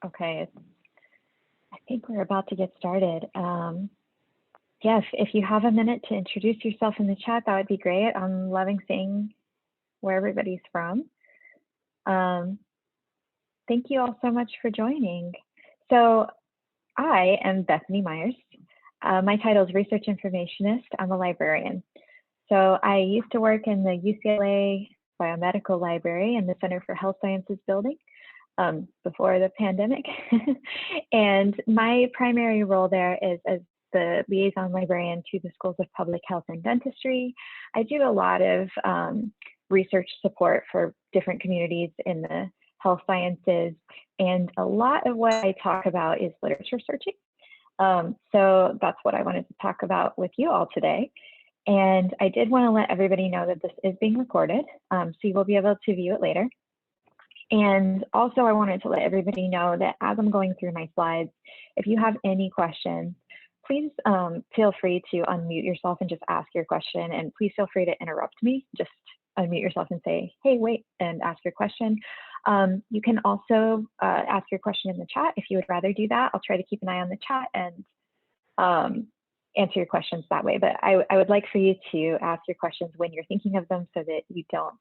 Okay, I think we're about to get started. Yes, if you have a minute to introduce yourself in the chat, that would be great. I'm loving seeing where everybody's from. Thank you all so much for joining. So I am Bethany Myers. My title is Research Informationist. I'm a librarian. So I used to work in the UCLA Biomedical Library in the Center for Health Sciences building before the pandemic. And my primary role there is as the liaison librarian to the Schools of Public Health and Dentistry. I do a lot of research support for different communities in the health sciences, and a lot of what I talk about is literature searching. So that's what I wanted to talk about with you all today. And I did want to let everybody know that this is being recorded, so you will be able to view it later. And also I wanted to let everybody know that as I'm going through my slides, if you have any questions, please feel free to unmute yourself and just ask your question. And please feel free to interrupt me. Just unmute yourself and say, hey, wait, and ask your question. You can also ask your question in the chat if you would rather do that. I'll try to keep an eye on the chat and answer your questions that way. But I would like for you to ask your questions when you're thinking of them so that you don't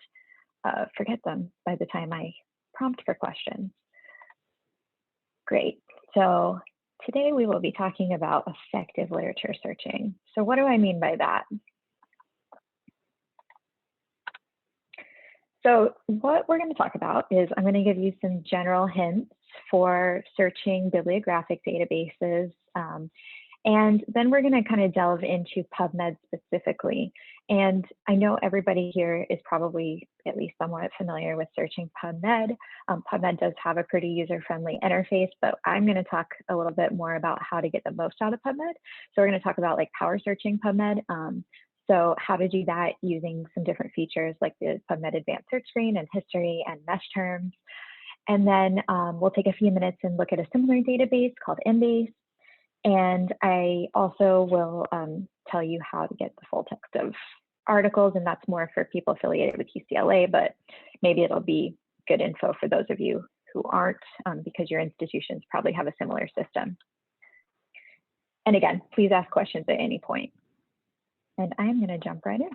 forget them by the time I prompt for questions. Great. So today we will be talking about effective literature searching. So what do I mean by that? So what we're going to talk about is I'm going to give you some general hints for searching bibliographic databases. And then we're going to kind of delve into PubMed specifically. And I know everybody here is probably at least somewhat familiar with searching PubMed. PubMed does have a pretty user-friendly interface, but I'm going to talk a little bit more about how to get the most out of PubMed. So we're going to talk about like power searching PubMed. So how to do that using some different features like the PubMed Advanced Search Screen and history and mesh terms. And then we'll take a few minutes and look at a similar database called Embase. And I also will tell you how to get the full text of articles, and that's more for people affiliated with UCLA, but maybe it'll be good info for those of you who aren't, because your institutions probably have a similar system. And again, please ask questions at any point. And I'm going to jump right in.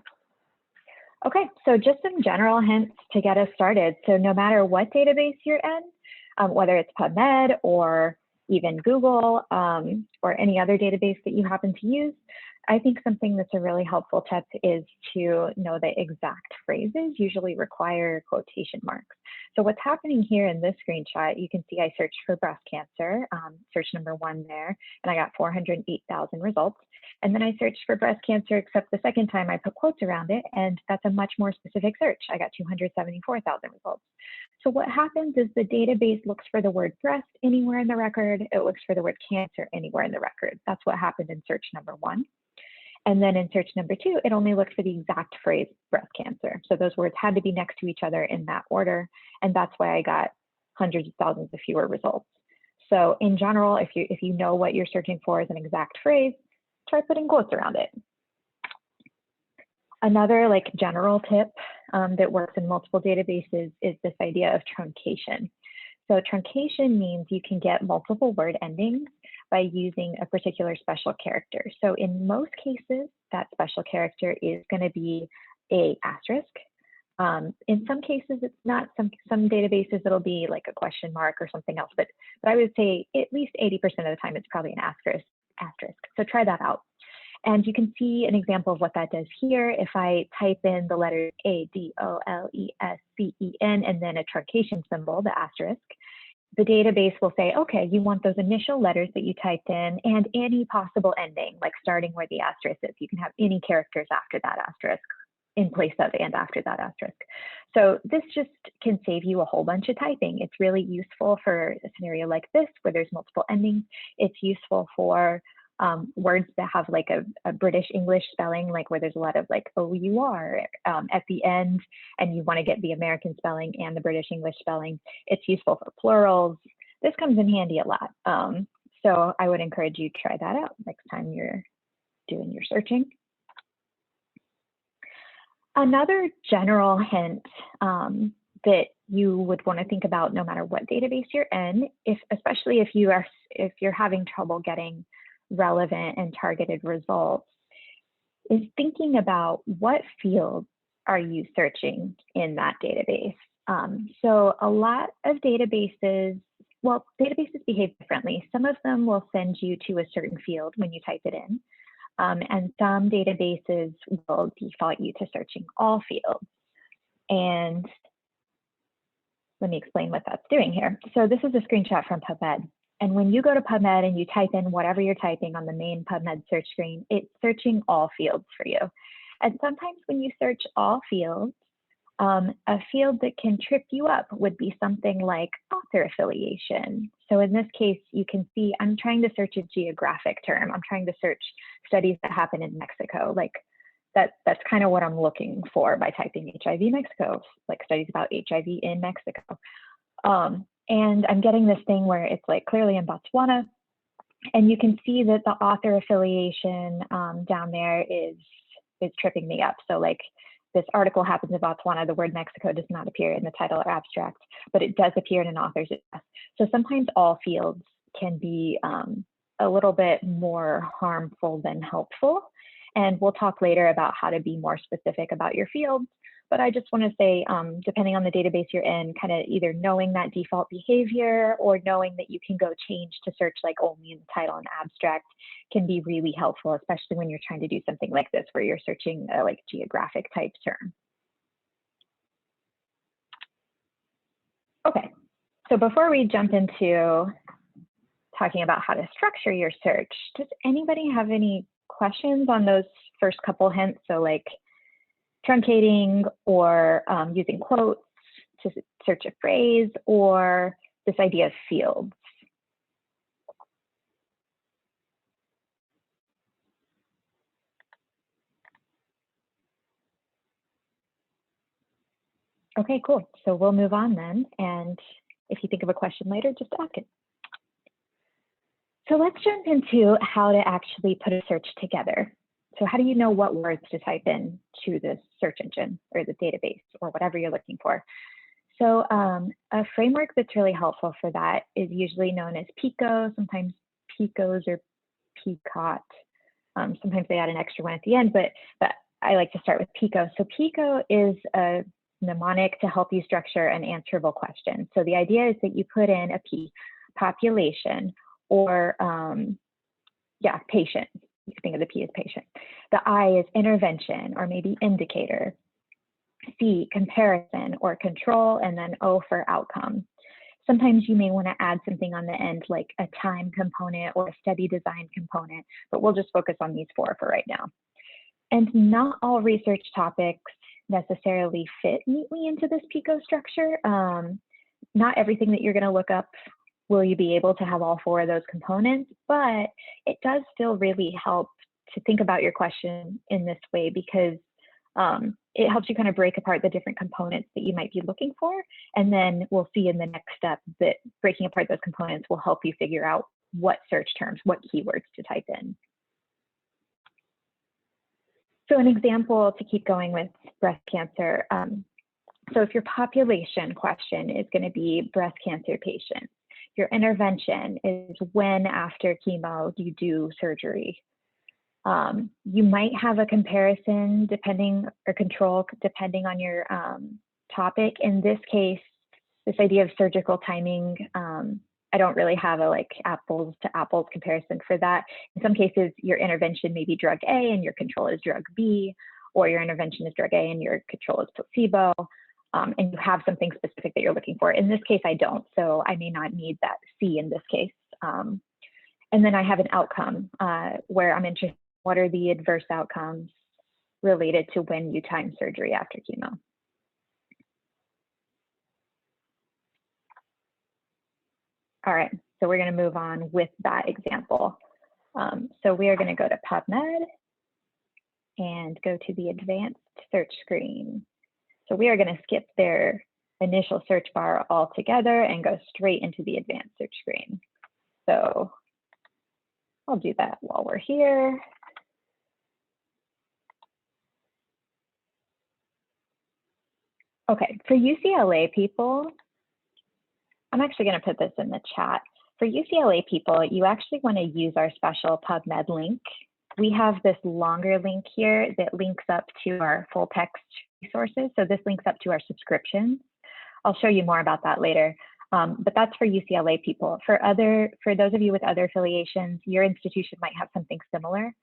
Okay, so just some general hints to get us started. So no matter what database you're in, whether it's PubMed or even Google or any other database that you happen to use, I think something that's a really helpful tip is to know that exact phrases usually require quotation marks. So what's happening here in this screenshot, you can see I searched for breast cancer, search number 1 there, and I got 408,000 results. And then I searched for breast cancer, except the second time I put quotes around it, and that's a much more specific search. I got 274,000 results. So what happens is the database looks for the word breast anywhere in the record. It looks for the word cancer anywhere in the record. That's what happened in search number 1. And then in search number 2, it only looked for the exact phrase breast cancer. So those words had to be next to each other in that order. And that's why I got hundreds of thousands of fewer results. So in general, if you know what you're searching for is an exact phrase, try putting quotes around it. Another like general tip that works in multiple databases is this idea of truncation. So truncation means you can get multiple word endings by using a particular special character. So in most cases, that special character is going to be a asterisk. In some cases, it's not. Some databases, it'll be like a question mark or something else. But I would say at least 80% of the time, it's probably an asterisk. So try that out. And you can see an example of what that does here. If I type in the letters A, D, O, L, E, S, C, E, N, and then a truncation symbol, the asterisk, the database will say, okay, you want those initial letters that you typed in and any possible ending, like starting where the asterisk is. You can have any characters after that asterisk in place of and after that asterisk. So this just can save you a whole bunch of typing. It's really useful for a scenario like this where there's multiple endings. It's useful for words that have like a British English spelling, like where there's a lot of like O-U-R at the end, and you want to get the American spelling and the British English spelling. It's useful for plurals. This comes in handy a lot. So I would encourage you to try that out next time you're doing your searching. Another general hint that you would want to think about no matter what database you're in, especially if you're having trouble getting relevant and targeted results, is thinking about what fields are you searching in that database. So a lot of databases, well, databases behave differently. Some of them will send you to a certain field when you type it in. And some databases will default you to searching all fields. And let me explain what that's doing here. So this is a screenshot from PubMed. And when you go to PubMed and you type in whatever you're typing on the main PubMed search screen, it's searching all fields for you. And sometimes when you search all fields, a field that can trip you up would be something like author affiliation. So in this case, you can see I'm trying to search a geographic term. I'm trying to search studies that happen in Mexico. Like that's kind of what I'm looking for by typing HIV Mexico, like studies about HIV in Mexico. And I'm getting this thing where it's like clearly in Botswana, and you can see that the author affiliation down there is tripping me up. So like this article happens in Botswana, the word Mexico does not appear in the title or abstract, but it does appear in an author's address. So sometimes all fields can be a little bit more harmful than helpful. And we'll talk later about how to be more specific about your fields. But I just want to say, depending on the database you're in, kind of either knowing that default behavior or knowing that you can go change to search like only in the title and abstract can be really helpful, especially when you're trying to do something like this, where you're searching a like geographic type term. Okay, so before we jump into talking about how to structure your search, does anybody have any questions on those first couple hints? So like truncating or using quotes to search a phrase, or this idea of fields. Okay, cool. So we'll move on then. And if you think of a question later, just ask it. So let's jump into how to actually put a search together. So how do you know what words to type in to the search engine or the database or whatever you're looking for? So a framework that's really helpful for that is usually known as PICO, sometimes PICOs or PICOT. Sometimes they add an extra one at the end, but I like to start with PICO. So PICO is a mnemonic to help you structure an answerable question. So the idea is that you put in a P, population, or patient. You can think of the P as patient. The I is intervention or maybe indicator. C, comparison or control, and then O for outcome. Sometimes you may want to add something on the end like a time component or a study design component, but we'll just focus on these four for right now. And not all research topics necessarily fit neatly into this PICO structure. Not everything that you're going to look up will you be able to have all four of those components, but it does still really help to think about your question in this way, because it helps you kind of break apart the different components that you might be looking for. And then we'll see in the next step that breaking apart those components will help you figure out what search terms, what keywords to type in. So an example to keep going with breast cancer. So if your population question is going to be breast cancer patients, your intervention is when after chemo do you do surgery. You might have a comparison depending, or control depending on your topic. In this case, this idea of surgical timing, I don't really have a like apples to apples comparison for that. In some cases, your intervention may be drug A and your control is drug B, or your intervention is drug A and your control is placebo, and you have something specific that you're looking for. In this case, I don't, so I may not need that C in this case. And then I have an outcome where I'm interested. What are the adverse outcomes related to when you time surgery after chemo? All right, so we're going to move on with that example. So we are going to go to PubMed and go to the advanced search screen. So we are going to skip their initial search bar altogether and go straight into the advanced search screen. So I'll do that while we're here. Okay, for UCLA people, I'm actually going to put this in the chat. For UCLA people, you actually want to use our special PubMed link. We have this longer link here that links up to our full text resources. So this links up to our subscriptions. I'll show you more about that later. But that's for UCLA people. For those of you with other affiliations, your institution might have something similar.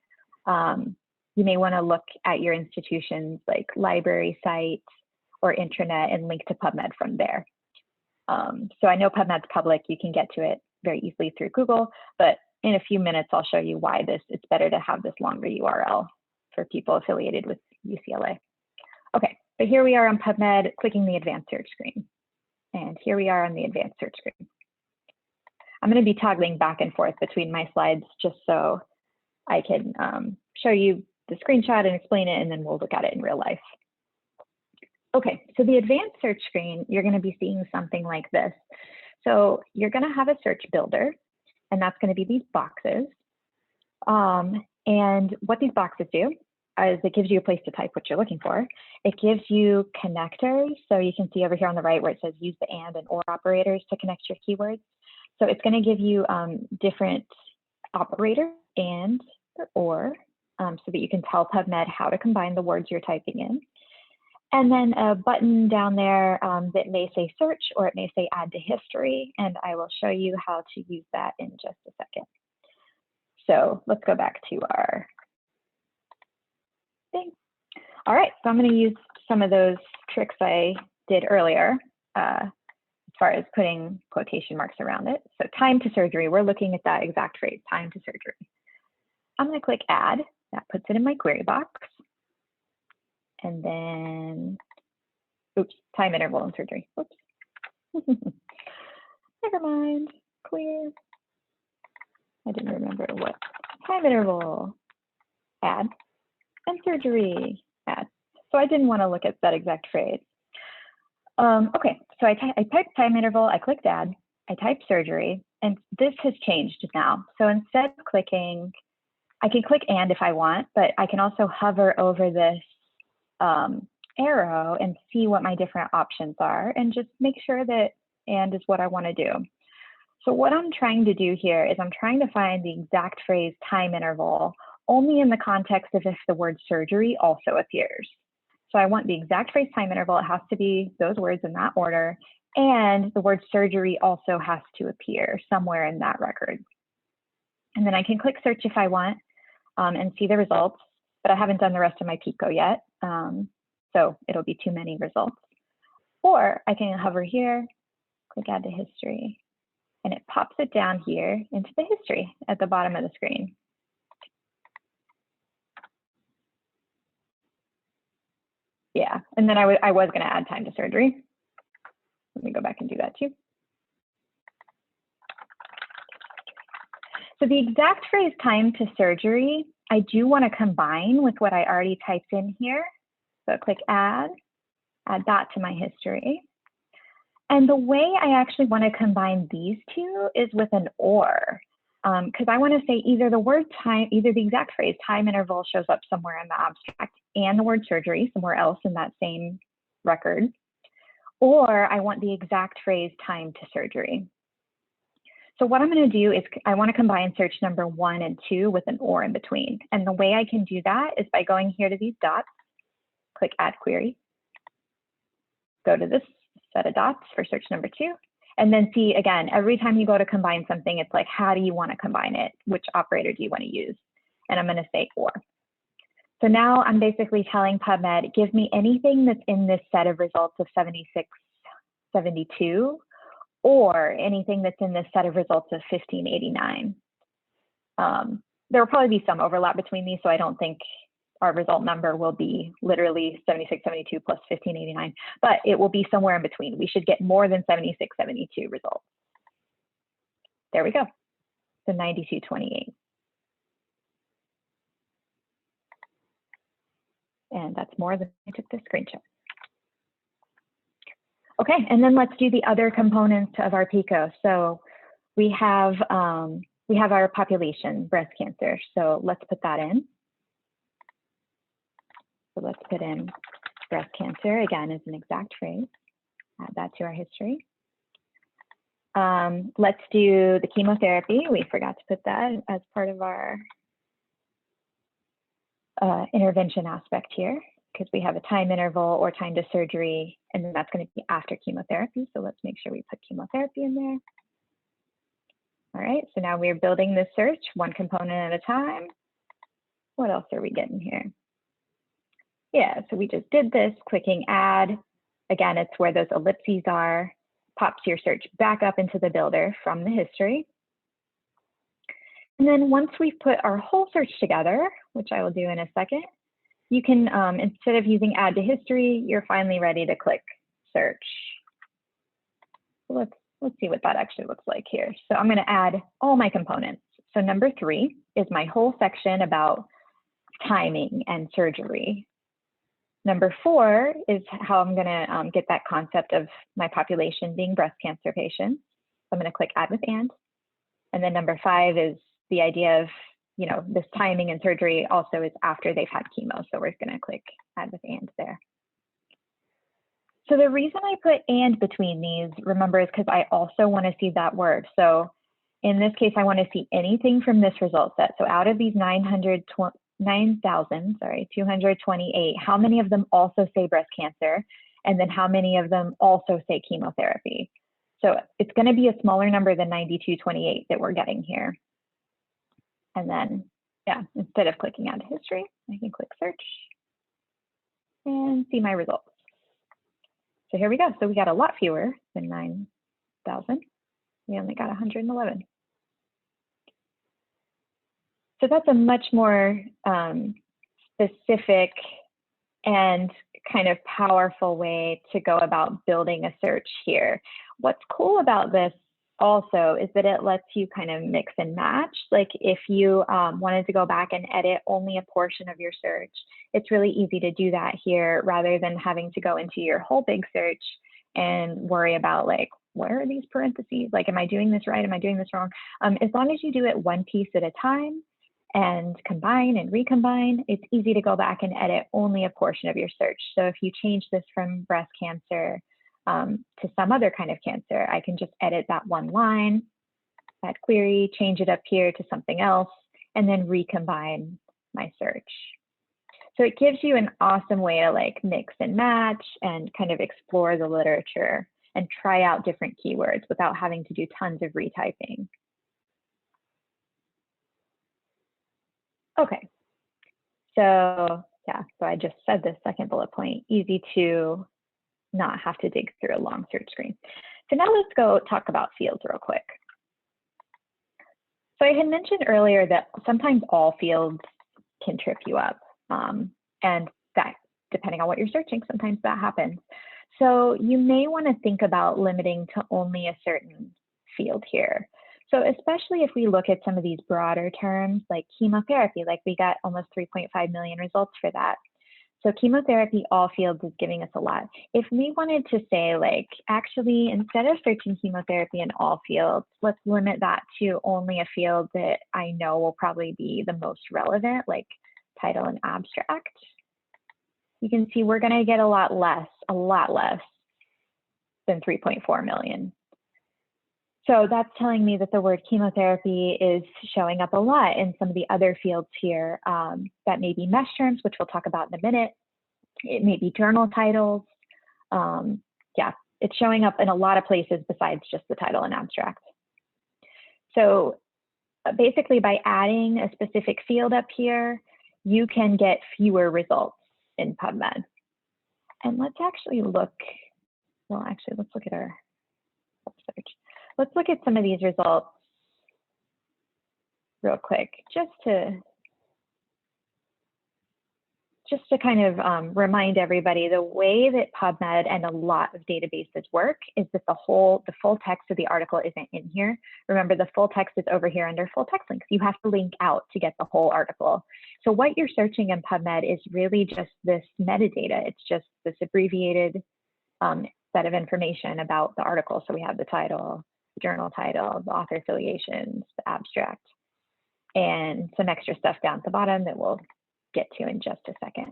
You may want to look at your institution's like library site or intranet and link to PubMed from there. So I know PubMed's public, you can get to it very easily through Google, but in a few minutes, I'll show you why it's better to have this longer URL for people affiliated with UCLA. Okay, but here we are on PubMed, clicking the advanced search screen. And here we are on the advanced search screen. I'm going to be toggling back and forth between my slides just so I can show you the screenshot and explain it, and then we'll look at it in real life. Okay, so the advanced search screen, you're going to be seeing something like this. So you're going to have a search builder, and that's going to be these boxes. And what these boxes do is it gives you a place to type what you're looking for. It gives you connectors. So you can see over here on the right where it says use the and or operators to connect your keywords. So it's going to give you different operators and or so that you can tell PubMed how to combine the words you're typing in. And then a button down there that may say search or it may say add to history. And I will show you how to use that in just a second. So let's go back to our thing. All right, so I'm going to use some of those tricks I did earlier as far as putting quotation marks around it. So time to surgery, we're looking at that exact phrase, time to surgery. I'm going to click add. That puts it in my query box. And then, oops, time interval and surgery. Oops. Never mind, clear. I didn't remember what. Time interval, add, and surgery, add. So I didn't want to look at that exact phrase. Okay, so I typed time interval, I clicked add, I typed surgery, and this has changed now. So instead of clicking, I can click and if I want, but I can also hover over this arrow and see what my different options are and just make sure that and is what I want to do. So what I'm trying to do here is I'm trying to find the exact phrase time interval only in the context of if the word surgery also appears. So I want the exact phrase time interval. It has to be those words in that order. And the word surgery also has to appear somewhere in that record. And then I can click search if I want and see the results, but I haven't done the rest of my Pico yet. So it'll be too many results. Or I can hover here, click add to history, and it pops it down here into the history at the bottom of the screen. Yeah, and then I was going to add time to surgery. Let me go back and do that too. So the exact phrase time to surgery, I do want to combine with what I already typed in here. So click add that to my history. And the way I actually want to combine these two is with an or, because I want to say either the word time, either the exact phrase time interval shows up somewhere in the abstract and the word surgery somewhere else in that same record, or I want the exact phrase time to surgery. So what I'm going to do is I want to combine search number 1 and 2 with an or in between. And the way I can do that is by going here to these dots, click add query, go to this set of dots for search number 2, and then see again, every time you go to combine something, it's like, how do you want to combine it? Which operator do you want to use? And I'm going to say or. So now I'm basically telling PubMed, give me anything that's in this set of results of 76, 72, or anything that's in this set of results of 1589. There will probably be some overlap between these, so I don't think our result number will be literally 76, 72 plus 1589, but it will be somewhere in between. We should get more than 76, 72 results. There we go, the 9228. And that's more than I took the screenshot. Okay, and then let's do the other components of our PICO. So we have our population, breast cancer. So let's put that in. So let's put in breast cancer, again, is an exact phrase. Add that to our history. Let's do the chemotherapy. We forgot to put that as part of our intervention aspect here, because we have a time interval or time to surgery, and then that's going to be after chemotherapy. So let's make sure we put chemotherapy in there. All right, so now we're building this search one component at a time. What else are we getting here? Yeah, so we just did this, clicking add. Again, it's where those ellipses are, pops your search back up into the builder from the history. And then once we've put our whole search together, which I will do in a second, you can, instead of using add to history, you're finally ready to click search. So let's see what that actually looks like here. So I'm going to add all my components. So number 3 is my whole section about timing and surgery. Number 4 is how I'm going to get that concept of my population being breast cancer patients. I'm going to click add with and. And then number 5 is the idea of, you know, this timing and surgery also is after they've had chemo. So we're going to click add with and there. So the reason I put and between these, remember, is because I also want to see that word. So in this case, I want to see anything from this result set. So out of these 9,228, how many of them also say breast cancer? And then how many of them also say chemotherapy? So it's going to be a smaller number than 9228 that we're getting here. And then, yeah, instead of clicking add to history, I can click search and see my results. So here we go. So we got a lot fewer than 9,000. We only got 111. So that's a much more specific and kind of powerful way to go about building a search here. What's cool about this also is that it lets you kind of mix and match. Like if you wanted to go back and edit only a portion of your search, it's really easy to do that here rather than having to go into your whole big search and worry about like, where are these parentheses? Like, am I doing this right? Am I doing this wrong? As long as you do it one piece at a time and combine and recombine, it's easy to go back and edit only a portion of your search. So if you change this from breast cancer to some other kind of cancer, I can just edit that one line, that query, change it up here to something else, and then recombine my search. So it gives you an awesome way to like mix and match and kind of explore the literature and try out different keywords without having to do tons of retyping. Okay, so yeah, so I just said this second bullet point, easy to not have to dig through a long search screen. So now let's go talk about fields real quick. So I had mentioned earlier that sometimes all fields can trip you up, and that, depending on what you're searching, sometimes that happens. So you may want to think about limiting to only a certain field here. So especially if we look at some of these broader terms like chemotherapy, like we got almost 3.5 million results for that. So chemotherapy, all fields is giving us a lot. If we wanted to say like, actually, instead of searching chemotherapy in all fields, let's limit that to only a field that I know will probably be the most relevant, like title and abstract. You can see we're gonna get a lot less than 3.4 million. So that's telling me that the word chemotherapy is showing up a lot in some of the other fields here. That may be mesh terms, which we'll talk about in a minute. It may be journal titles. Yeah, it's showing up in a lot of places besides just the title and abstract. So basically by adding a specific field up here, you can get fewer results in PubMed. And let's actually look, well, actually, let's look at our search. Let's look at some of these results real quick, just to kind of remind everybody, the way that PubMed and a lot of databases work is that the full text of the article isn't in here. Remember, the full text is over here under full text links. You have to link out to get the whole article. So what you're searching in PubMed is really just this metadata. It's just this abbreviated set of information about the article. So we have the title, the journal title, the author affiliations, the abstract, and some extra stuff down at the bottom that we'll get to in just a second.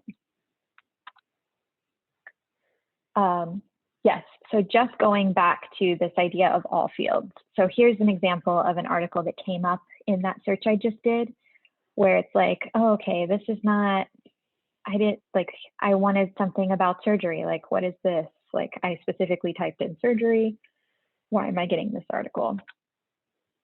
Yes, so just going back to this idea of all fields. So here's an example of an article that came up in that search I just did, where it's like, oh, okay, this is not, I wanted something about surgery. Like, what is this? Like, I specifically typed in surgery. Why am I getting this article?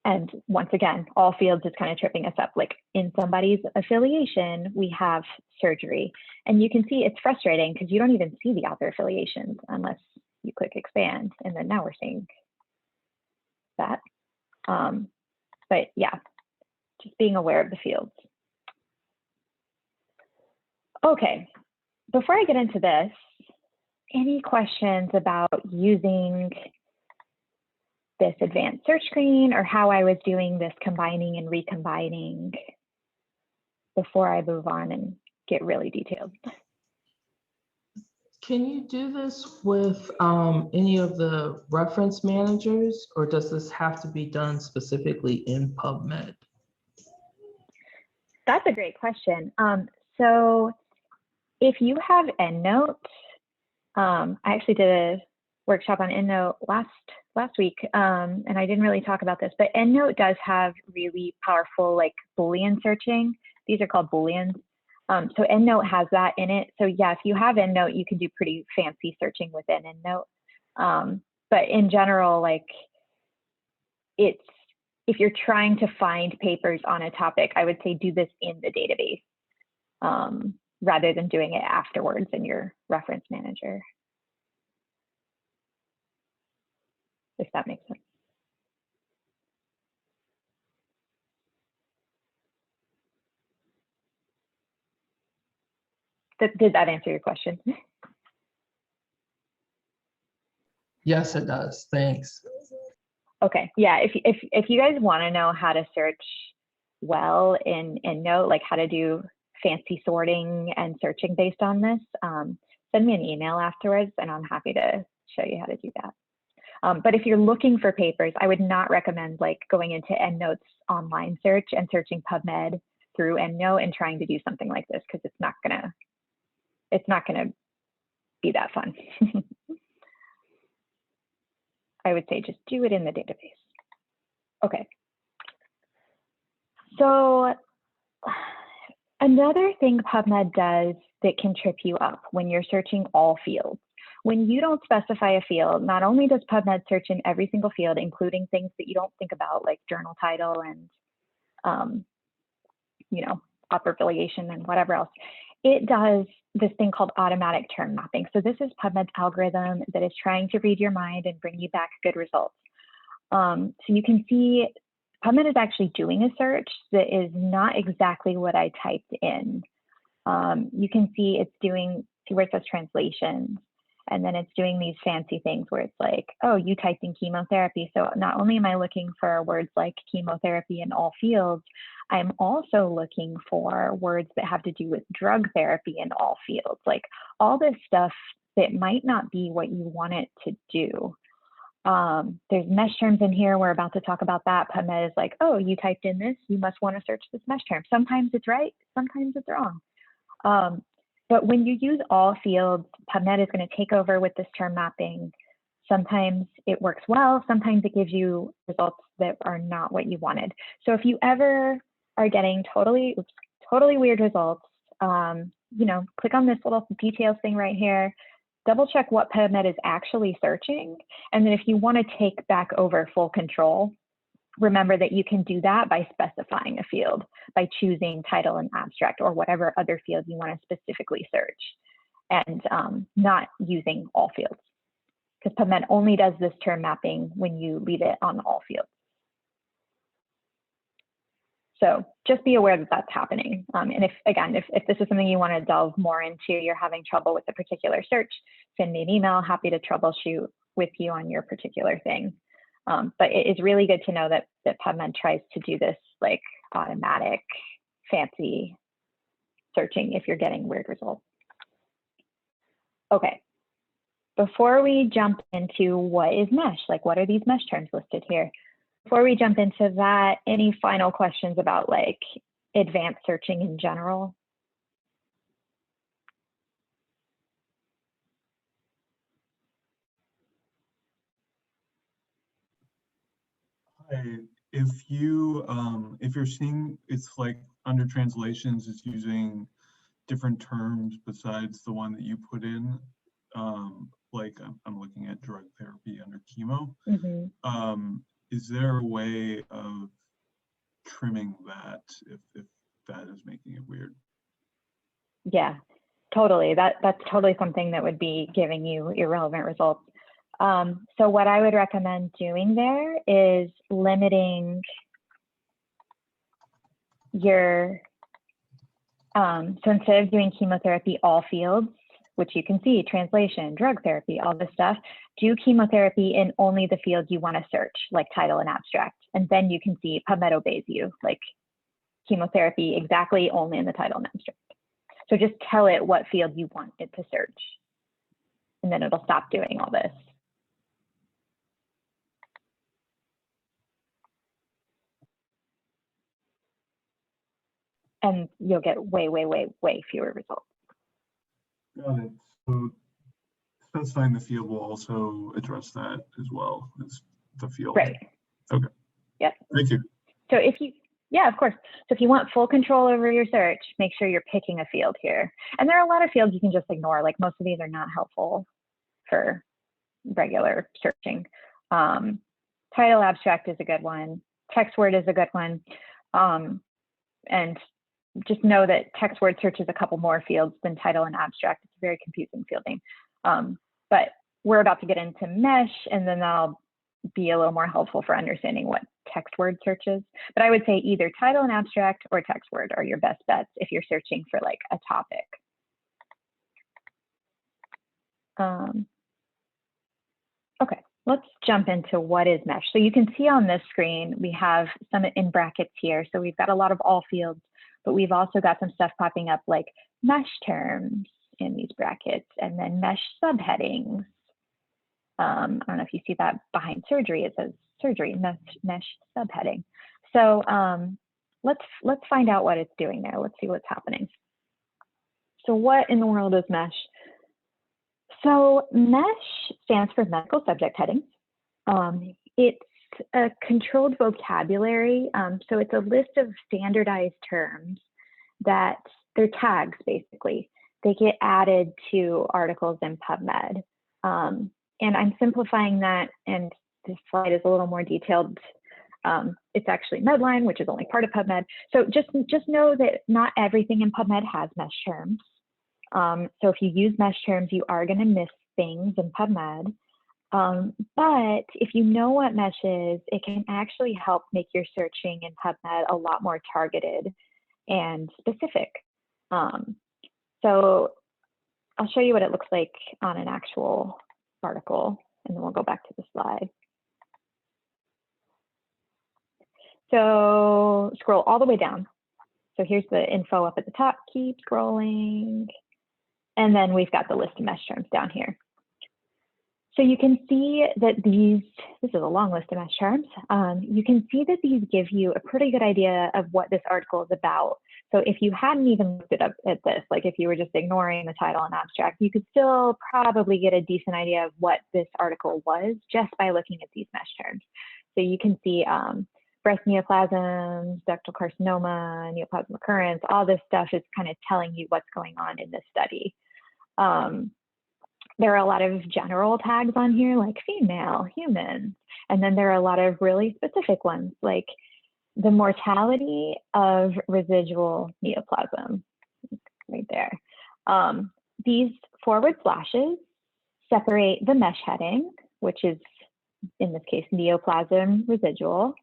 And once again, all fields is kind of tripping us up. Like in somebody's affiliation, we have surgery. And you can see it's frustrating because you don't even see the author affiliations unless you click expand. And then now we're seeing that. But yeah, just being aware of the fields. Okay, before I get into this, any questions about using this advanced search screen or how I was doing this combining and recombining before I move on and get really detailed? Can you do this with any of the reference managers, or does this have to be done specifically in PubMed? That's a great question. So if you have EndNote, I actually did a workshop on EndNote last week, and I didn't really talk about this, but EndNote does have really powerful like Boolean searching. These are called Booleans. So EndNote has that in it. So yeah, if you have EndNote, you can do pretty fancy searching within EndNote. But in general, like if you're trying to find papers on a topic, I would say do this in the database rather than doing it afterwards in your reference manager, if that makes sense. Did that answer your question? Yes, it does. Thanks. Okay, yeah, if you guys want to know how to search well in EndNote, like how to do fancy sorting and searching based on this, send me an email afterwards and I'm happy to show you how to do that. But if you're looking for papers, I would not recommend like going into EndNote's online search and searching PubMed through EndNote and trying to do something like this, because it's not gonna be that fun. I would say just do it in the database. Okay. So another thing PubMed does that can trip you up when you're searching all fields. When you don't specify a field, not only does PubMed search in every single field, including things that you don't think about like journal title and author affiliation and whatever else, it does this thing called automatic term mapping. So this is PubMed's algorithm that is trying to read your mind and bring you back good results. So you can see PubMed is actually doing a search that is not exactly what I typed in. You can see it's doing, see where it says translations, and then it's doing these fancy things where it's like, oh, you typed in chemotherapy. So not only am I looking for words like chemotherapy in all fields, I'm also looking for words that have to do with drug therapy in all fields, like all this stuff that might not be what you want it to do. There's mesh terms in here. We're about to talk about that. PubMed is like, oh, you typed in this, you must want to search this mesh term. Sometimes it's right, sometimes it's wrong. But when you use all fields, PubMed is going to take over with this term mapping. Sometimes it works well, sometimes it gives you results that are not what you wanted. So if you ever are getting totally weird results, click on this little details thing right here, double check what PubMed is actually searching. And then if you want to take back over full control, remember that you can do that by specifying a field, by choosing title and abstract or whatever other field you want to specifically search, and not using all fields. Because PubMed only does this term mapping when you leave it on all fields. So just be aware that that's happening. And if this is something you want to delve more into, you're having trouble with a particular search, send me an email, happy to troubleshoot with you on your particular thing. But it is really good to know that PubMed tries to do this like automatic, fancy searching if you're getting weird results. Okay, before we jump into what is mesh, like what are these mesh terms listed here? Before we jump into that, any final questions about like advanced searching in general? Hi. If you're seeing it's like under translations, it's using different terms besides the one that you put in. Like I'm looking at drug therapy under chemo. Mhm. Is there a way of trimming that if that is making it weird? Yeah, totally. That's totally something that would be giving you irrelevant results. So what I would recommend doing there is limiting your, so instead of doing chemotherapy all fields, which you can see, translation, drug therapy, all this stuff, do chemotherapy in only the fields you want to search, like title and abstract. And then you can see PubMed obeys you, like chemotherapy exactly only in the title and abstract. So just tell it what field you want it to search, and then it'll stop doing all this. And you'll get way, way, way, way fewer results. Got it. So specifying the field will also address that as well as the field. Right. Okay. Yep. Thank you. So if you, yeah, of course. So if you want full control over your search, make sure you're picking a field here. And there are a lot of fields you can just ignore. Like most of these are not helpful for regular searching. Title abstract is a good one. Text word is a good one. And just know that text word searches a couple more fields than title and abstract. It's very confusing fielding. But we're about to get into mesh, and then that'll be a little more helpful for understanding what text word searches. But I would say either title and abstract or text word are your best bets if you're searching for like a topic. Okay, let's jump into what is mesh. So you can see on this screen, we have some in brackets here. So we've got a lot of all fields, but we've also got some stuff popping up like mesh terms in these brackets, and then mesh subheadings. I don't know if you see that behind surgery, it says surgery, mesh subheading. So let's find out what it's doing there. Let's see what's happening. So what in the world is mesh? So mesh stands for medical subject headings. It's a controlled vocabulary. So it's a list of standardized terms that they're tags, basically. They get added to articles in PubMed. And I'm simplifying that, and this slide is a little more detailed. It's actually Medline, which is only part of PubMed. So just know that not everything in PubMed has mesh terms. So if you use mesh terms, you are going to miss things in PubMed. But if you know what mesh is, it can actually help make your searching in PubMed a lot more targeted and specific. So I'll show you what it looks like on an actual article, and then we'll go back to the slide. So scroll all the way down. So here's the info up at the top, keep scrolling. And then we've got the list of mesh terms down here. So you can see that this is a long list of mesh terms. You can see that these give you a pretty good idea of what this article is about. So if you hadn't even looked at this, like if you were just ignoring the title and abstract, you could still probably get a decent idea of what this article was just by looking at these mesh terms. So you can see breast neoplasms, ductal carcinoma, neoplasm recurrence, all this stuff is kind of telling you what's going on in this study. There are a lot of general tags on here like female, human, and then there are a lot of really specific ones like the mortality of residual neoplasm, right there. These forward slashes separate the mesh heading, which is in this case neoplasm residual,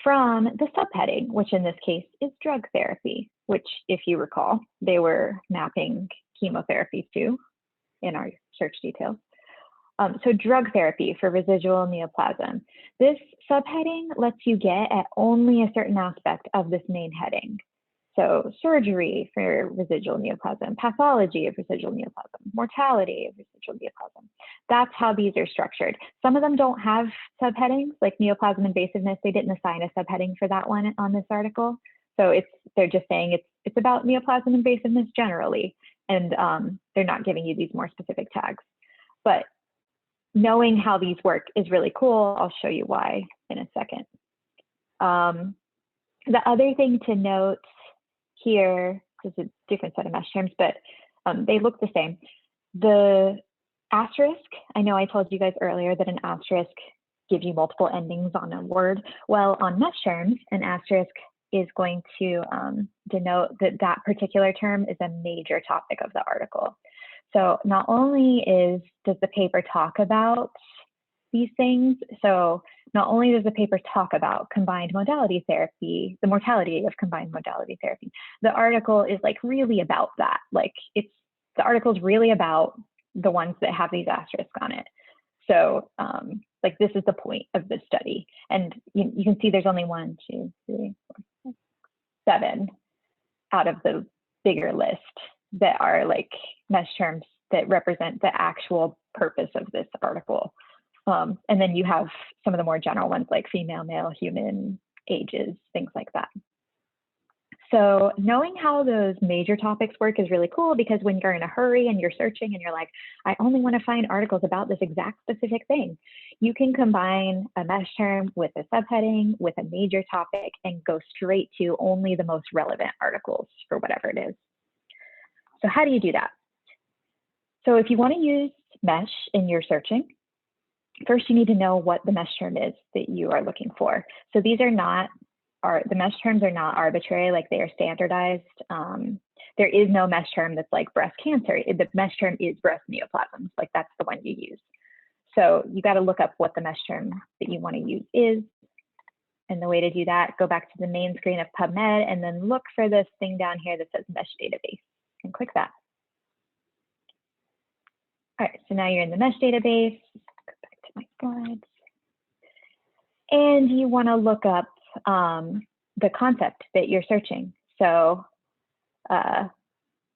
from the subheading, which in this case is drug therapy, which if you recall, they were mapping chemotherapy to in our search details. So drug therapy for residual neoplasm. This subheading lets you get at only a certain aspect of this main heading. So surgery for residual neoplasm, pathology of residual neoplasm, mortality of residual neoplasm. That's how these are structured. Some of them don't have subheadings, like neoplasm invasiveness. They didn't assign a subheading for that one on this article. So they're just saying it's about neoplasm invasiveness generally, and they're not giving you these more specific tags. But knowing how these work is really cool. I'll show you why in a second. The other thing to note here is a different set of mesh terms, but they look the same. The asterisk, I know I told you guys earlier that an asterisk gives you multiple endings on a word. Well, on mesh terms, an asterisk is going to denote that that particular term is a major topic of the article. So not only does the paper talk about these things, so not only does the paper talk about combined modality therapy, the mortality of combined modality therapy, the article is like really about that. Like the article is really about the ones that have these asterisks on it. So like this is the point of this study. And you can see there's only 1, 2, 3, 4, 5, 7 out of the bigger list that are like mesh terms that represent the actual purpose of this article. And then you have some of the more general ones like female, male, human, ages, things like that. So knowing how those major topics work is really cool, because when you're in a hurry and you're searching and you're like, I only want to find articles about this exact specific thing, you can combine a mesh term with a subheading with a major topic and go straight to only the most relevant articles for whatever it is. So how do you do that? So if you want to use mesh in your searching, first you need to know what the mesh term is that you are looking for. So these are not, the mesh terms are not arbitrary, like they are standardized. There is no mesh term that's like breast cancer. The mesh term is breast neoplasms, like that's the one you use. So you got to look up what the mesh term that you want to use is. And the way to do that, go back to the main screen of PubMed and then look for this thing down here that says mesh database and click that. All right, so now you're in the mesh database. Go back to my slides. And you want to look up the concept that you're searching. So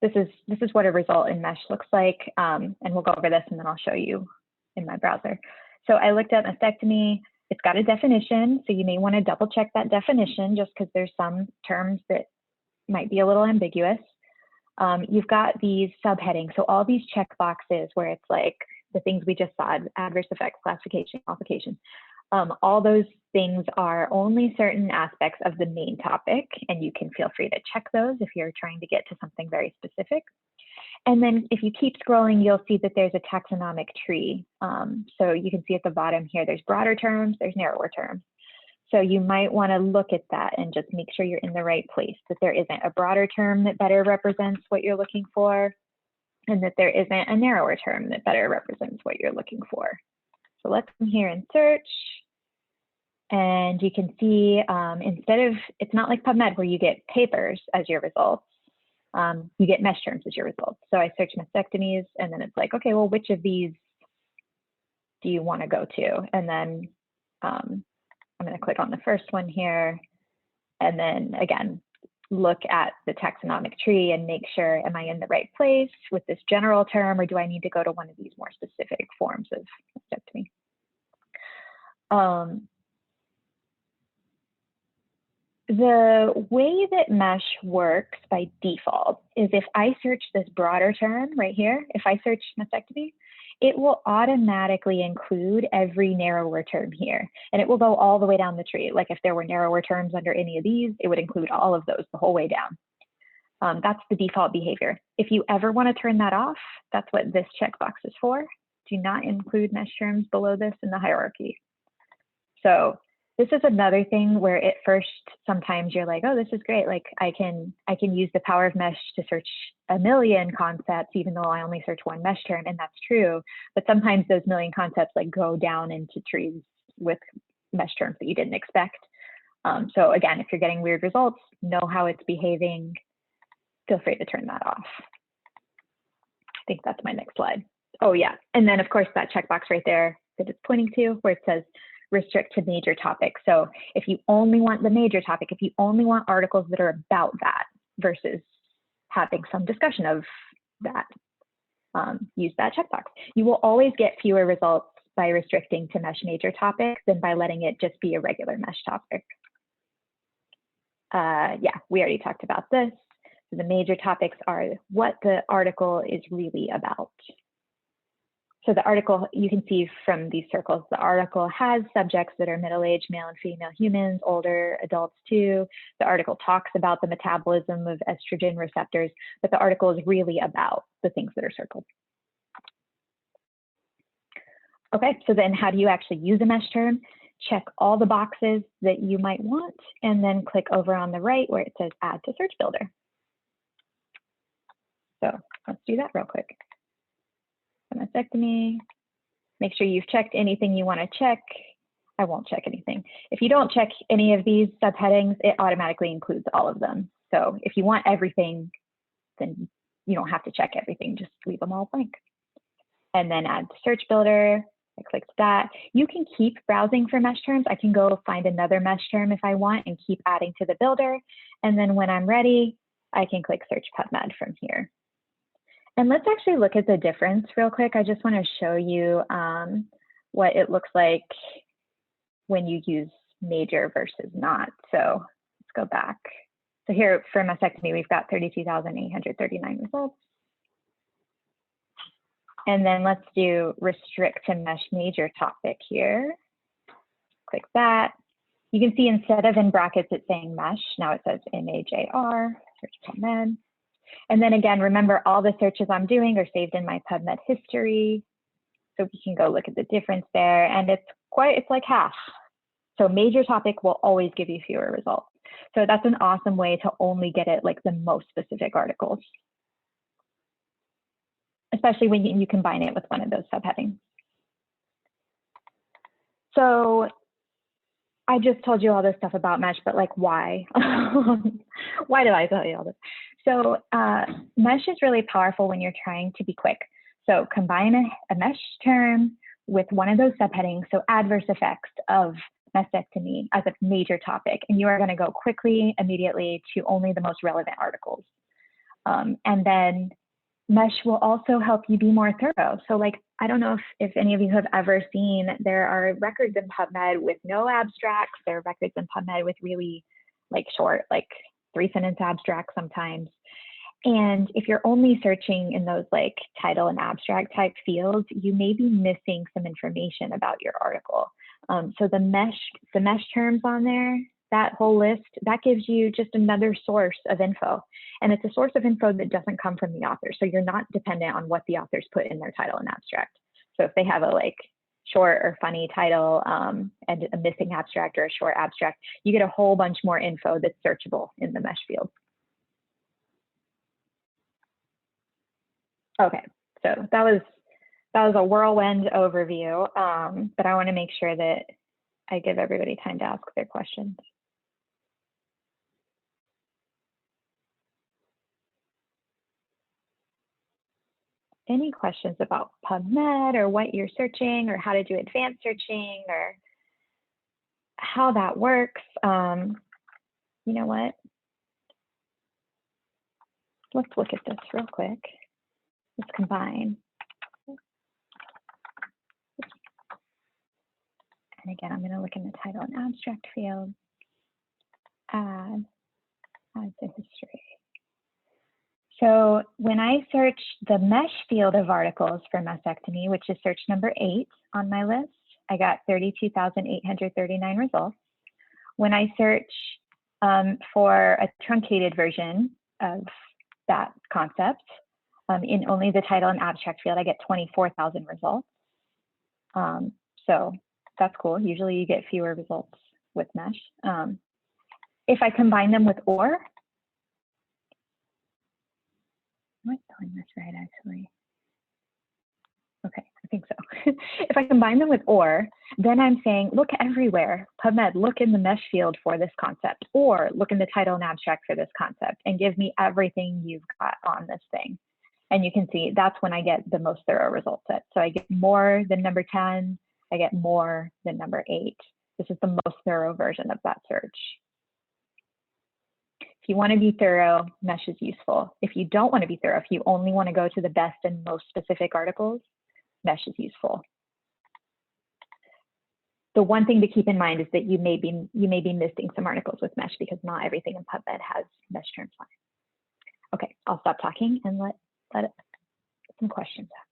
this is what a result in mesh looks like. And we'll go over this and then I'll show you in my browser. So I looked up mastectomy. It's got a definition, so you may want to double check that definition just because there's some terms that might be a little ambiguous. You've got these subheadings, so all these check boxes where it's like the things we just saw, adverse effects, classification, qualification. All those things are only certain aspects of the main topic, and you can feel free to check those if you're trying to get to something very specific. And then if you keep scrolling, you'll see that there's a taxonomic tree. So you can see at the bottom here, there's broader terms, there's narrower terms. So you might want to look at that and just make sure you're in the right place, that there isn't a broader term that better represents what you're looking for, and that there isn't a narrower term that better represents what you're looking for. So let's come here and search. And you can see instead of, it's not like PubMed where you get papers as your results, you get mesh terms as your results. So I search mastectomies and then it's like, okay, well, which of these do you want to go to? And then I'm going to click on the first one here. And then again, look at the taxonomic tree and make sure, am I in the right place with this general term, or do I need to go to one of these more specific forms of mastectomy? The way that mesh works by default is if I search this broader term right here, if I search mastectomy, it will automatically include every narrower term here. And it will go all the way down the tree. Like if there were narrower terms under any of these, it would include all of those the whole way down. That's the default behavior. If you ever want to turn that off, that's what this checkbox is for. Do not include mesh terms below this in the hierarchy. So this is another thing where at first, sometimes you're like, oh, this is great. Like I can use the power of mesh to search a million concepts, even though I only search one mesh term, and that's true. But sometimes those million concepts like go down into trees with mesh terms that you didn't expect. So again, if you're getting weird results, know how it's behaving. Feel free to turn that off. I think that's my next slide. Oh yeah, and then of course that checkbox right there that it's pointing to where it says restrict to major topics. So if you only want the major topic, if you only want articles that are about that versus having some discussion of that, use that checkbox. You will always get fewer results by restricting to mesh major topics than by letting it just be a regular mesh topic. Yeah, we already talked about this. So the major topics are what the article is really about. So the article, you can see from these circles, the article has subjects that are middle-aged male and female humans, older adults too. The article talks about the metabolism of estrogen receptors, but the article is really about the things that are circled. Okay, so then how do you actually use a mesh term? Check all the boxes that you might want, and then click over on the right where it says Add to Search Builder. So let's do that real quick. Mastectomy. Make sure you've checked anything you want to check. I won't check anything. If you don't check any of these subheadings, it automatically includes all of them. So if you want everything, then you don't have to check everything. Just leave them all blank. And then Add to Search Builder. I clicked that. You can keep browsing for mesh terms. I can go find another mesh term if I want and keep adding to the builder. And then when I'm ready, I can click Search PubMed from here. And let's actually look at the difference real quick. I just want to show you what it looks like when you use major versus not. So let's go back. So here for mastectomy, we've got 32,839 results. And then let's do restrict to mesh major topic here. Click that. You can see instead of in brackets, it's saying mesh. Now it says MAJR, search PubMed. And then again, remember all the searches I'm doing are saved in my PubMed history. So we can go look at the difference there. And it's like half. So major topic will always give you fewer results. So that's an awesome way to only get at like the most specific articles, especially when you combine it with one of those subheadings. So I just told you all this stuff about mesh, but like why? Why did I tell you all this? So mesh is really powerful when you're trying to be quick. So combine a mesh term with one of those subheadings, so adverse effects of mastectomy as a major topic, and you are going to go quickly, immediately to only the most relevant articles. And then mesh will also help you be more thorough. So like, I don't know if any of you have ever seen, there are records in PubMed with no abstracts. There are records in PubMed with really like short, like 3-sentence abstracts sometimes. And if you're only searching in those like title and abstract type fields, you may be missing some information about your article. So the mesh terms on there, that whole list, that gives you just another source of info. And it's a source of info that doesn't come from the author. So you're not dependent on what the authors put in their title and abstract. So if they have a like short or funny title and a missing abstract or a short abstract, you get a whole bunch more info that's searchable in the mesh field. Okay, so that was a whirlwind overview, but I want to make sure that I give everybody time to ask their questions. Any questions about PubMed or what you're searching or how to do advanced searching or how that works? You know what? Let's look at this real quick. Let's combine. And again, I'm going to look in the title and abstract field. Add to history. So when I search the mesh field of articles for mastectomy, which is search number 8 on my list, I got 32,839 results. When I search for a truncated version of that concept, in only the title and abstract field, I get 24,000 results. So that's cool. Usually you get fewer results with mesh. If I combine them with or, am I spelling this right actually? Okay, I think so. If I combine them with or, then I'm saying, look everywhere. PubMed, look in the mesh field for this concept, or look in the title and abstract for this concept, and give me everything you've got on this thing. And you can see that's when I get the most thorough result set. So I get more than number 10, I get more than number 8. This is the most thorough version of that search. If you want to be thorough, mesh is useful. If you don't want to be thorough, if you only want to go to the best and most specific articles, mesh is useful. The one thing to keep in mind is that you may be missing some articles with mesh because not everything in PubMed has mesh terms on it. Okay, I'll stop talking and let some questions happen.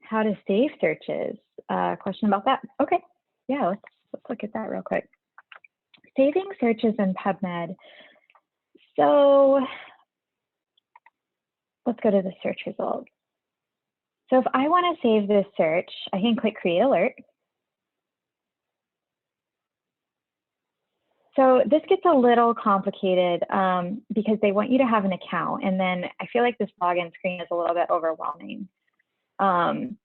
how to save searches. Question about that? Okay, yeah, let's look at that real quick. Saving searches in PubMed. So let's go to the search results. So if I want to save this search, I can click Create Alert. So this gets a little complicated because they want you to have an account, and then I feel like this login screen is a little bit overwhelming. And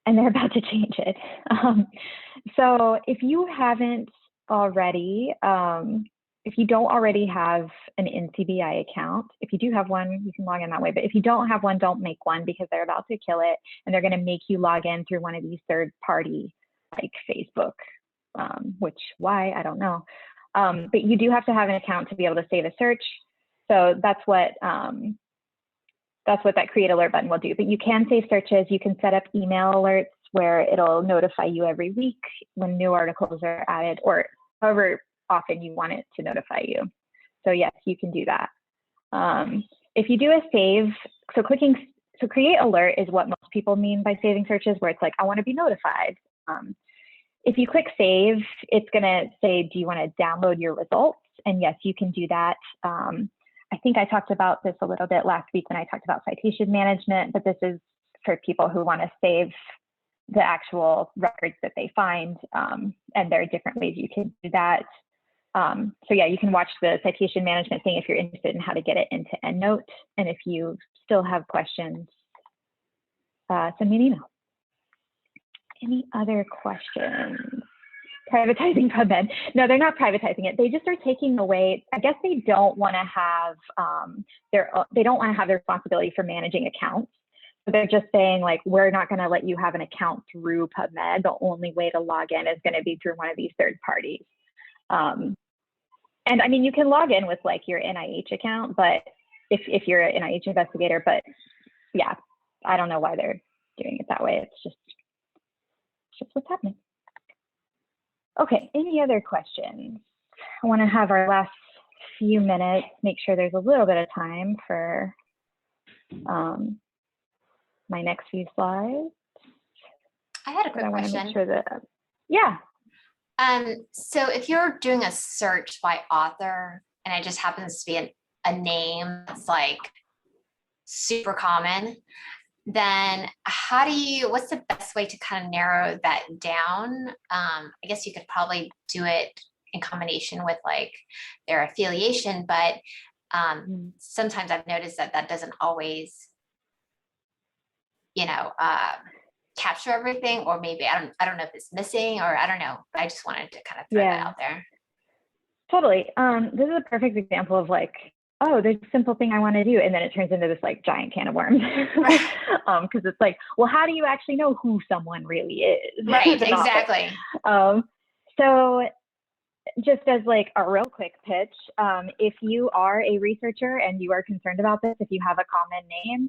they're about to change it. So if you haven't already, if you don't already have an NCBI account, if you do have one, you can log in that way. But if you don't have one, don't make one, because they're about to kill it, and they're going to make you log in through one of these third-party, like Facebook, which why, I don't know. But you do have to have an account to be able to save a search. So that's what that Create Alert button will do. But you can save searches. You can set up email alerts where it'll notify you every week when new articles are added, or however often you want it to notify you. So yes, you can do that. If you do a save, so Create Alert is what most people mean by saving searches, where it's like, I want to be notified. If you click save, it's going to say, do you want to download your results? And yes, you can do that. I think I talked about this a little bit last week when I talked about citation management, but this is for people who want to save the actual records that they find. And there are different ways you can do that. So yeah, you can watch the citation management thing if you're interested in how to get it into EndNote. And if you still have questions, send me an email. Any other questions? Privatizing PubMed. No, they're not privatizing it. They just are taking away, I guess they don't want to have they don't want to have the responsibility for managing accounts. So they're just saying, like, we're not going to let you have an account through PubMed. The only way to log in is going to be through one of these third parties. And I mean, you can log in with like your NIH account, but if you're an NIH investigator, but yeah, I don't know why they're doing it that way. It's just what's happening. Okay, any other questions? I want to have our last few minutes, make sure there's a little bit of time for my next few slides. I had a quick question. Make sure that, yeah. So if you're doing a search by author and it just happens to be a name that's like super common, then what's the best way to kind of narrow that down? I guess you could probably do it in combination with like their affiliation, but sometimes I've noticed that doesn't always, capture everything, or maybe I don't know if it's missing, or I don't know. I just wanted to kind of throw that out there. Totally. This is a perfect example of like, oh, there's a simple thing I want to do, and then it turns into this like giant can of worms. Because it's like, well, how do you actually know who someone really is? Right, exactly. So just as like a real quick pitch, if you are a researcher and you are concerned about this, if you have a common name,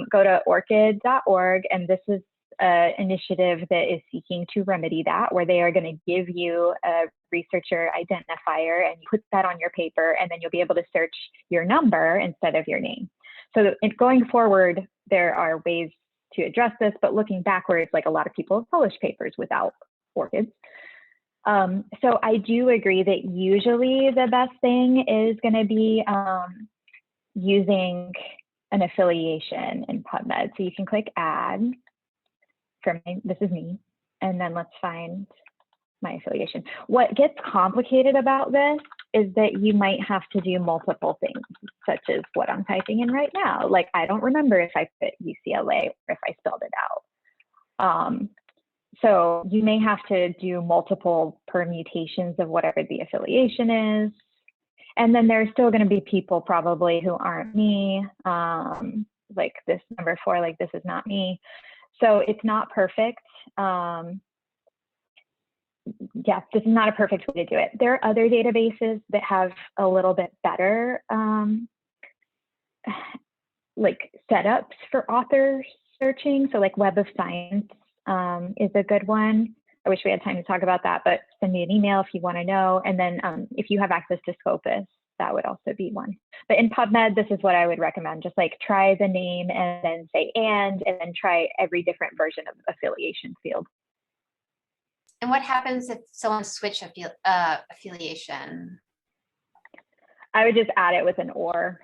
go to orchid.org, and this is an initiative that is seeking to remedy that, where they are going to give you a researcher identifier, and you put that on your paper, and then you'll be able to search your number instead of your name. So going forward, there are ways to address this, but looking backwards, like a lot of people have published papers without ORCIDs. So I do agree that usually the best thing is going to be using an affiliation in PubMed. So you can click add. This is me, and then let's find my affiliation. What gets complicated about this is that you might have to do multiple things, such as what I'm typing in right now. Like, I don't remember if I put UCLA or if I spelled it out. So you may have to do multiple permutations of whatever the affiliation is. And then there's still going to be people probably who aren't me, like this number 4, like this is not me. So it's not perfect. Yeah, this is not a perfect way to do it. There are other databases that have a little bit better like setups for author searching. So like Web of Science is a good one. I wish we had time to talk about that, but send me an email if you want to know. And then if you have access to Scopus, that would also be one. But in PubMed, this is what I would recommend. Just like try the name and then say and then try every different version of affiliation field. And what happens if someone switch affiliation? I would just add it with an or.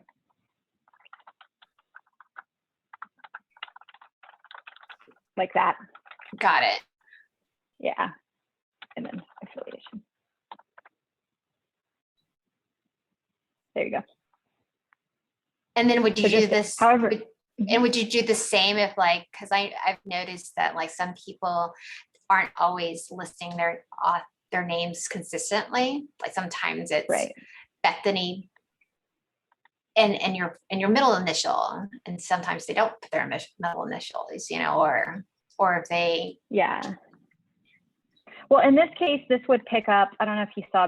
Like that. Got it. Yeah. And then affiliation. There you go. And then would you do this? However, and would you do the same if like, because I've noticed that like some people aren't always listing their names consistently. Like sometimes it's right. Bethany and your middle initial, and sometimes they don't put their middle initials, you know, or if they. Yeah. Well, in this case, this would pick up, I don't know if you saw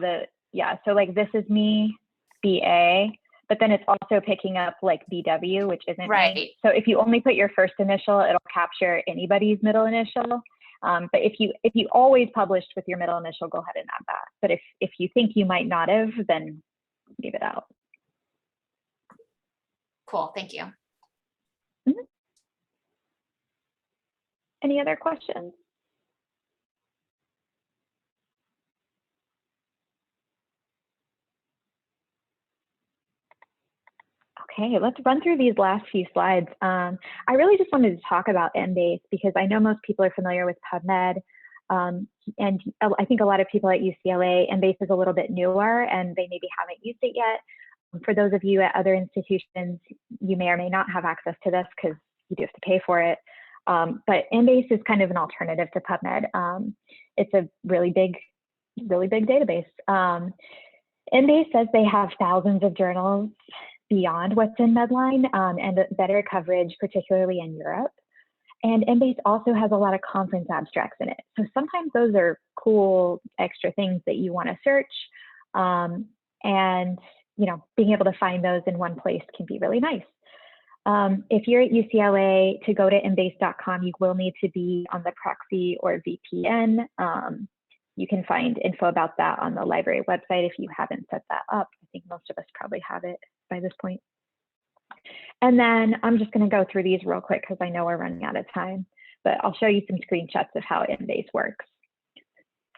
so like this is me, BA, but then it's also picking up like BW, which isn't right. me. So if you only put your first initial, it'll capture anybody's middle initial. But if you always published with your middle initial, go ahead and add that. But if you think you might not have, then leave it out. Cool, thank you. Mm-hmm. Any other questions? Okay, let's run through these last few slides. I really just wanted to talk about Embase because I know most people are familiar with PubMed, and I think a lot of people at UCLA, Embase is a little bit newer and they maybe haven't used it yet. For those of you at other institutions, you may or may not have access to this because you do have to pay for it. But Embase is kind of an alternative to PubMed. It's a really big database. Embase says they have thousands of journals beyond what's in Medline and better coverage, particularly in Europe. And Embase also has a lot of conference abstracts in it. So sometimes those are cool extra things that you want to search. And you know, being able to find those in one place can be really nice. If you're at UCLA, to go to embase.com, you will need to be on the proxy or VPN. You can find info about that on the library website if you haven't set that up. I think most of us probably have it by this point. And then I'm just going to go through these real quick because I know we're running out of time, but I'll show you some screenshots of how Embase works.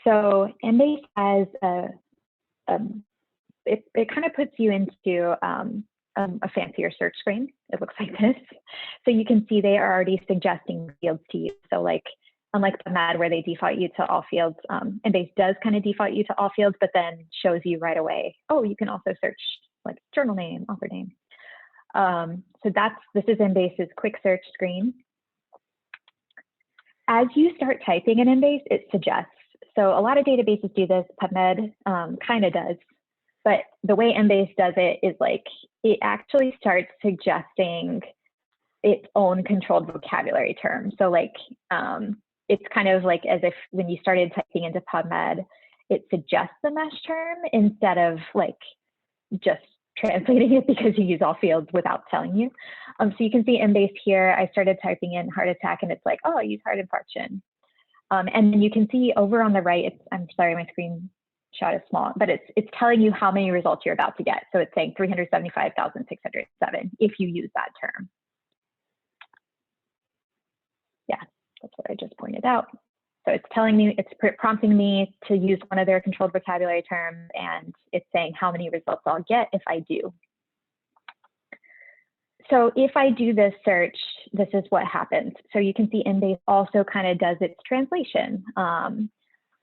So Embase has it kind of puts you into a fancier search screen. It looks like this. So you can see they are already suggesting fields to you. So like, unlike PubMed where they default you to all fields, Embase does kind of default you to all fields, but then shows you right away, oh, you can also search like journal name, author name. So this is Embase's quick search screen. As you start typing in Embase, it suggests. So a lot of databases do this, PubMed kind of does. But the way Embase does it is like, it actually starts suggesting its own controlled vocabulary term. So like, it's kind of like as if when you started typing into PubMed, it suggests the mesh term instead of like just translating it because you use all fields without telling you. So you can see Embase here, I started typing in heart attack and it's like, oh, I use heart infarction. And then you can see over on the right, I'm sorry, my screenshot is small, but it's telling you how many results you're about to get. So it's saying 375,607 if you use that term. Yeah, that's what I just pointed out. So it's telling me, it's prompting me to use one of their controlled vocabulary terms, and it's saying how many results I'll get if I do. So if I do this search, this is what happens. So you can see Embase also kind of does its translation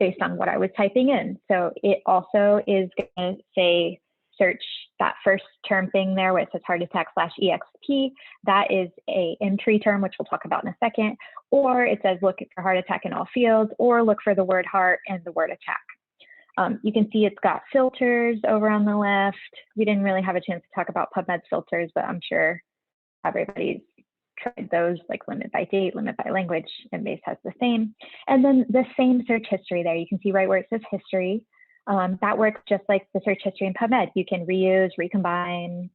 based on what I was typing in. So it also is going to say, search that first term thing there where it says heart attack /exp. That is a entry term, which we'll talk about in a second. Or it says look for heart attack in all fields, or look for the word heart and the word attack. You can see it's got filters over on the left. We didn't really have a chance to talk about PubMed's filters, but I'm sure everybody's tried those, like limit by date, limit by language, and Embase has the same. And then the same search history there. You can see right where it says history. That works just like the search history in PubMed. You can reuse, recombine,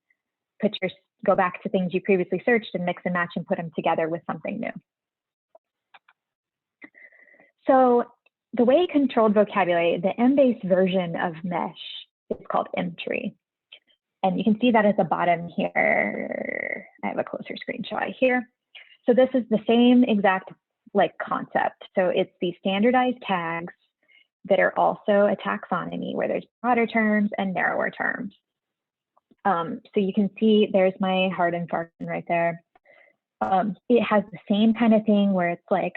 go back to things you previously searched and mix and match and put them together with something new. So the way controlled vocabulary, the Embase version of Mesh is called Mtree. And you can see that at the bottom here. I have a closer screenshot here. So this is the same exact like concept. So it's these standardized tags that are also a taxonomy where there's broader terms and narrower terms. So you can see there's my hard and Farkin right there. It has the same kind of thing where it's like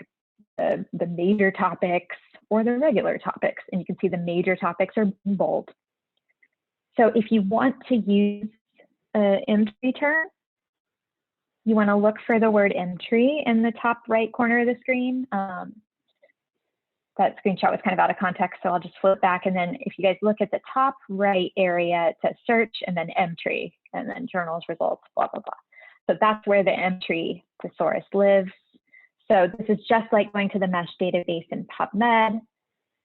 the major topics or the regular topics, and you can see the major topics are in bold. So if you want to use an entry term, you want to look for the word entry in the top right corner of the screen. That screenshot was kind of out of context, so I'll just flip back. And then if you guys look at the top right area, it says search and then entry and then journals, results, blah, blah, blah. So that's where the entry thesaurus lives. So this is just like going to the MESH database in PubMed.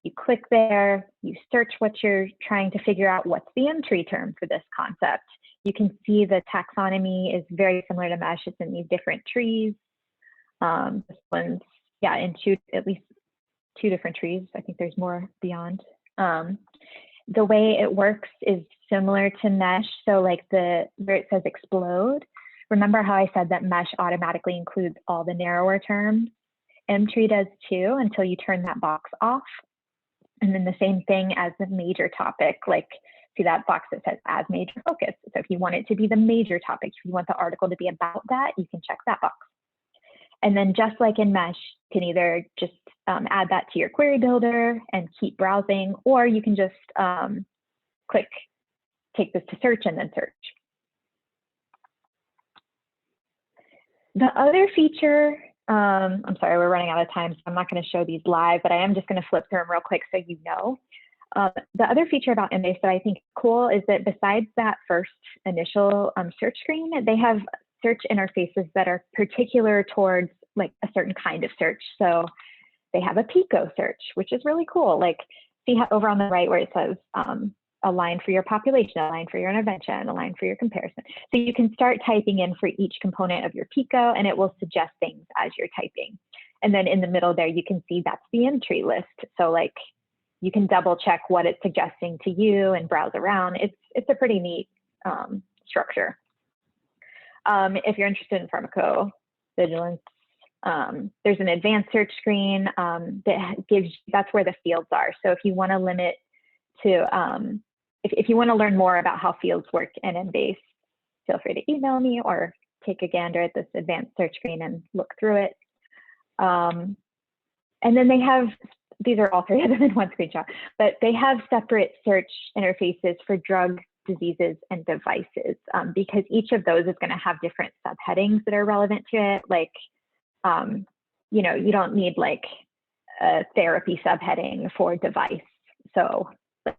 You click there, you search what you're trying to figure out, what's the entry term for this concept. You can see the taxonomy is very similar to MESH. It's in these different trees. This one's, yeah, in at least two different trees. I think there's more beyond. The way it works is similar to MESH. So like where it says explode, remember how I said that MESH automatically includes all the narrower terms? Entry does too, until you turn that box off. And then the same thing as the major topic, like see that box that says as major focus. So if you want it to be the major topic, if you want the article to be about that, you can check that box. And then just like in MESH, you can either just add that to your query builder and keep browsing, or you can just take this to search and then search. The other feature, I'm sorry, we're running out of time, so I'm not going to show these live, but I am just going to flip through them real quick so you know. The other feature about Embase that I think is cool is that besides that first initial search screen, they have search interfaces that are particular towards like a certain kind of search. So they have a PICO search, which is really cool. Like see how over on the right where it says a line for your population, a line for your intervention, a line for your comparison. So you can start typing in for each component of your PICO and it will suggest things as you're typing. And then in the middle there, you can see that's the entry list. So like you can double check what it's suggesting to you and browse around. It's a pretty neat structure. If you're interested in pharmacovigilance, there's an advanced search screen that's where the fields are. So if you want to limit to, if you want to learn more about how fields work in Embase, feel free to email me or take a gander at this advanced search screen and look through it. And then they have, these are all three of them in one screenshot, but they have separate search interfaces for drug, diseases, and devices, because each of those is going to have different subheadings that are relevant to it. Like, you know, you don't need like a therapy subheading for device. So like,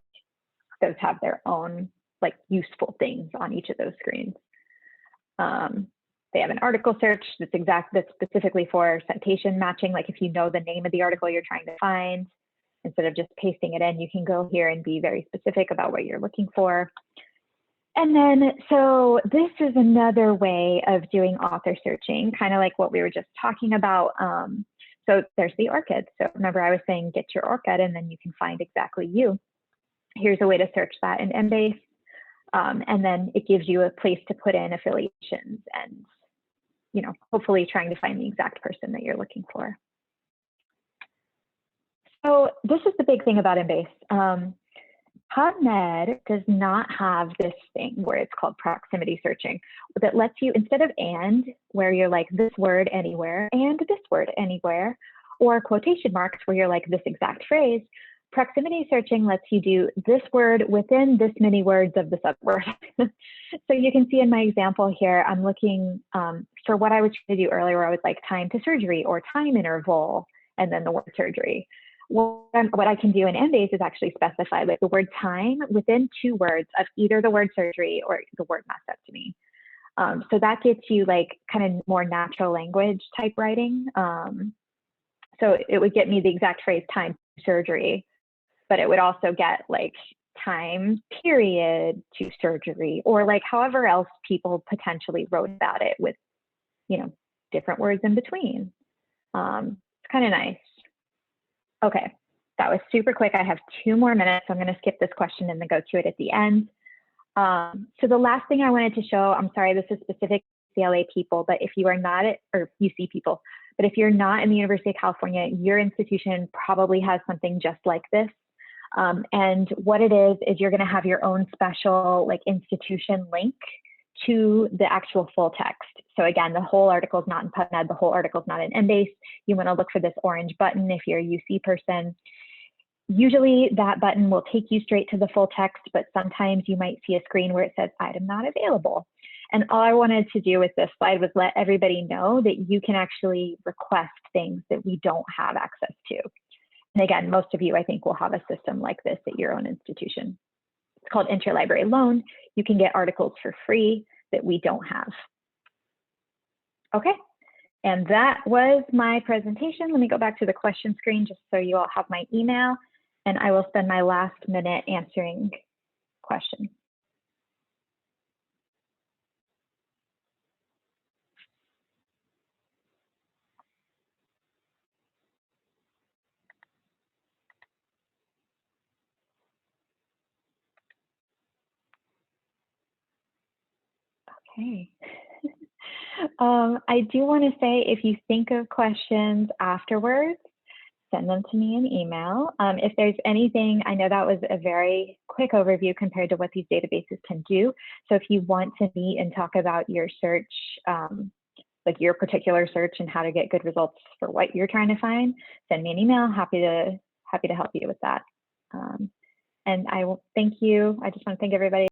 those have their own like useful things on each of those screens. They have an article search that's specifically for citation matching. Like if you know the name of the article you're trying to find, instead of just pasting it in, you can go here and be very specific about what you're looking for. And then, so this is another way of doing author searching, kind of like what we were just talking about. So there's the ORCID. So remember I was saying, get your ORCID and then you can find exactly you. Here's a way to search that in Embase. And then it gives you a place to put in affiliations and, you know, hopefully trying to find the exact person that you're looking for. So this is the big thing about Embase. PubMed does not have this thing where it's called proximity searching that lets you, instead of and, where you're like this word anywhere and this word anywhere, or quotation marks where you're like this exact phrase, proximity searching lets you do this word within this many words of the subword. So you can see in my example here, I'm looking for what I was trying to do earlier, where I was like time to surgery or time interval, and then the word surgery. What I can do in Embase is actually specify like the word time within 2 words of either the word surgery or the word mastectomy. So that gets you like kind of more natural language type writing. So it would get me the exact phrase time surgery, but it would also get like time period to surgery, or like however else people potentially wrote about it with, you know, different words in between. It's kind of nice. Okay, that was super quick. I have 2 more minutes. So I'm going to skip this question and then go to it at the end. So the last thing I wanted to show, I'm sorry, this is specific to CLA people, but if you are not or UC people, but if you're not in the University of California, your institution probably has something just like this. And what it is you're going to have your own special like institution link to the actual full text. So again, the whole article is not in PubMed, the whole article is not in Embase. You want to look for this orange button if you're a UC person. Usually that button will take you straight to the full text, but sometimes you might see a screen where it says item not available. And all I wanted to do with this slide was let everybody know that you can actually request things that we don't have access to. And again, most of you, I think, will have a system like this at your own institution. It's called interlibrary loan. You can get articles for free that we don't have. Okay, and that was my presentation. Let me go back to the question screen just so you all have my email, and I will spend my last minute answering questions. Okay. I do want to say, if you think of questions afterwards, send them to me in email. If there's anything, I know that was a very quick overview compared to what these databases can do. So if you want to meet and talk about your search, like your particular search and how to get good results for what you're trying to find, send me an email. Happy to help you with that. And I will thank you. I just want to thank everybody.